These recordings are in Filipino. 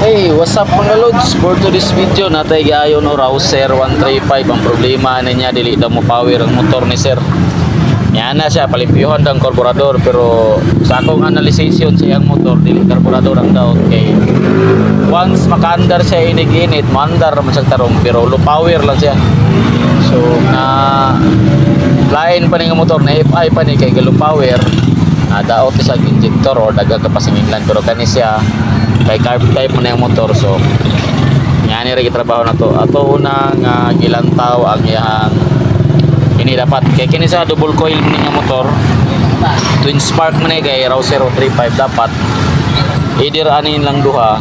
Hey, what's up mga lods? For today's video, natay gayon o Rouser 135. Ang problema niya, dili daw mo power ang motor ni sir. Yan na siya, palimpyuhan ng karburador. Pero sa akong analisasyon sa iyang motor, dili karburador ang daw. Okay. Once maka-under siya inig-init, ma-under naman siyang tarong. Pero low power lang siya. So, na lain pa nga motor, na FI pa ni kay low power. Daot sa injector o daga kapasinginglan. Pero kani siya, kay carb type mo na yung motor. So yan rin trabaho na to. Ato una nga gilantaw ang iyang ini dapat kay kini sa double coil mo nga motor, twin spark mo na kay Rouser 035 dapat either anin lang duha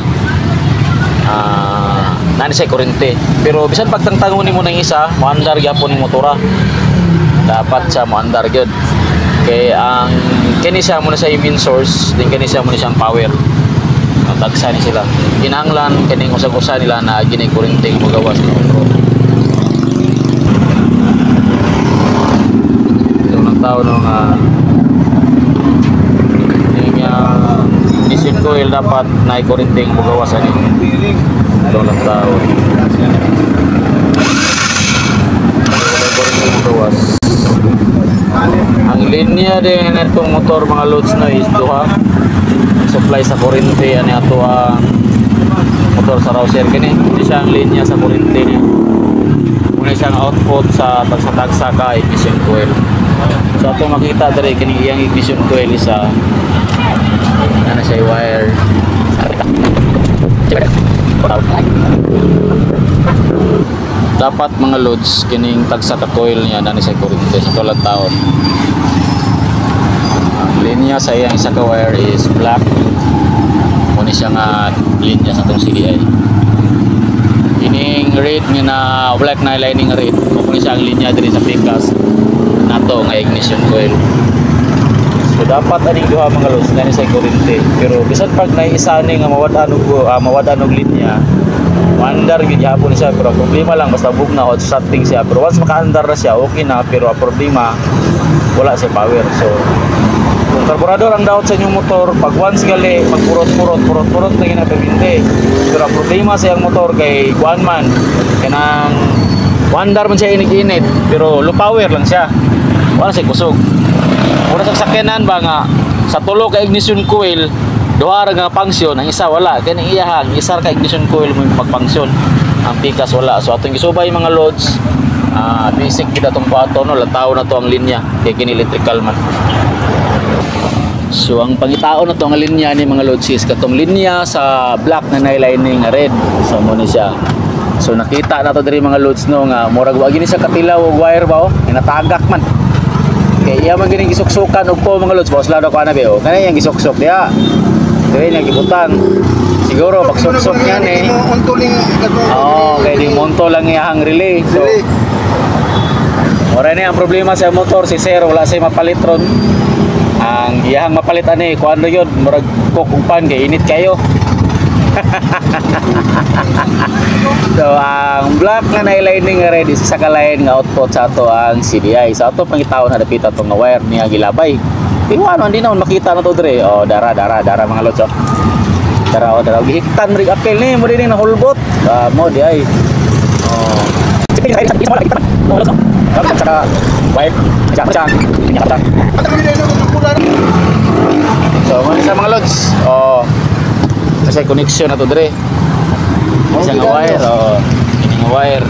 nani sa kurente. Pero bisan pagtangtangon mo ng isa maandar gyapon ni motora, dapat sa maandar gyud kay ang kini siya mo na sa main source din kini siya mo na siyang power. Tagsa ni sila kinahanglan kining usag-usa nila na gini kurinting magawas ng motor. So nagtao no nga ignition coil dapat na kurinting magawas ani. So nagtao kurinting magawas. Ang linya din itong motor mga loads na is duha supply sa kurente ani ato ang motor sa Rouser kini. Hindi siya ang linya sa kurente ni. Muna siyang output sa tagsa-tagsa ka ignition coil. So ato makita diri kini iyang ignition coil isa ana siya wire. Dapat mga loads kining tagsa ka coil niya dani sa kurente sa tulad taon. Linya sa iyang isa ka wire is black. Muna siya nga linya sa itong CDI. Ining red nga na black na lining red. Muna siya ang linya din sa pikas na ito nga ignition coil. So dapat aning duha mga loads na sa kurente. Pero bisan pag naisa ni nga mawad-anog linya, maandar gid hapon siya. Pero problema lang basta bugna o setting siya. Pero once maka-andar na siya okay na, pero ang problema wala siya power. So kung karburador ang daot sa inyong motor, pag once gali magpurot-purot na ginapabindi. Pero ang problema sa iyang motor kay kuan man kanang wandar man siya inig-init pero low power lang siya, wala siya kusog. Mura sa sakyanan ba nga sa tulo ka ignition coil duha ra nga function, ang isa wala kani iyahang isa ka ignition coil mo magfunction, ang pikas wala. So atong gisubay mga loads basic kita tong pato no lataw na to ang linya kay kini electrical man. So ang pangitao na to ang linya ni mga loads is katong linya sa black na lining red. So mo ni siya. So nakita na to diri mga loads no nga murag wa gini sa katilaw og wire ba o natagak man. Kay iya man gini gisuksukan og po mga loads boss lado ko ana be o. Kanay yang gisuksok dia. Diri yang gibutang. Siguro pag suksok niyan kay di monto lang iyang relay. So ora ni ang problema sa motor si sir wala say mapalit ron. Ang iyang mapalit ani kuan yun murag kukupan kay init kayo. So ang black nga na lining red is sa kalain nga output sa ato ang CDI. Sa ato pangitawon na dapita tong wire niya gilabay. Tingnan hindi na makita na to dire. Oh dara mga lods. Dara gihiktan rig apel ni mo din na hulbot. Mo di ay. Oh. Saka wipe macam so sa mga loads kasi connection na to dire isang wire ini nga wire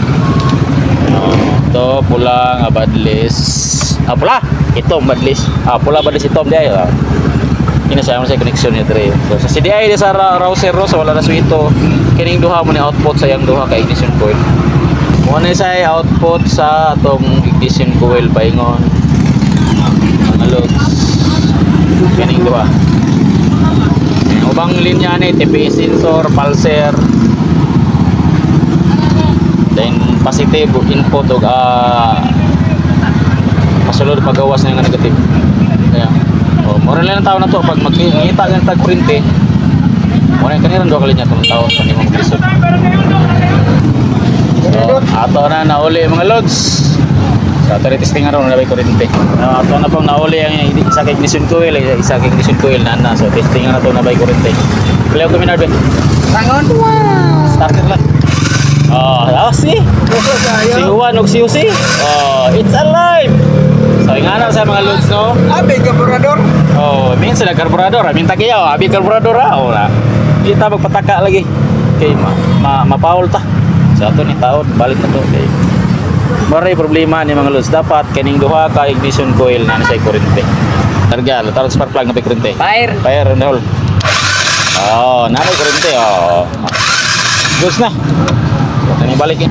to pula nga badless pula ito badless pula badless ito di ay ini sa connection niya dire. So sa CDI di sa Rouser so wala na suito kining duha mo ni output sa yang duha ka ignition coil. Muna sa output sa atong ignition coil paingon mga loads kining duha. Ubang linya ni TPS sensor, pulser, then positive input og pasulod pagawas na nga negative. Kaya mura lang tawo na to pag makita ng tag kurente. Mura kanira do kalinya tong tawo sa imong lisod. So ato na nauli mga loads. So ato testing aron na bay kuryente. Ato na pong nauli ang isa kay ignition coil, isa kay ignition coil na so testing na to na bay kuryente. Play ko minad be. Tangon. Wow. Starter lang. See? Si Juan og si Jose. It's alive. So ingana sa mga loads no. Abi karburador. Minsan na karburador, minta kayo, abi karburador ora. Kita magpataka lagi. Kay mapaul ta. Sa ato ni taon balik na to kay maray problema ni mga loads. Dapat kaning duha ka ignition coil na sa kuryente. Targa, tarong spark plug na kuryente. Fire and hold. Nanay kuryente. Goods na. Tani balik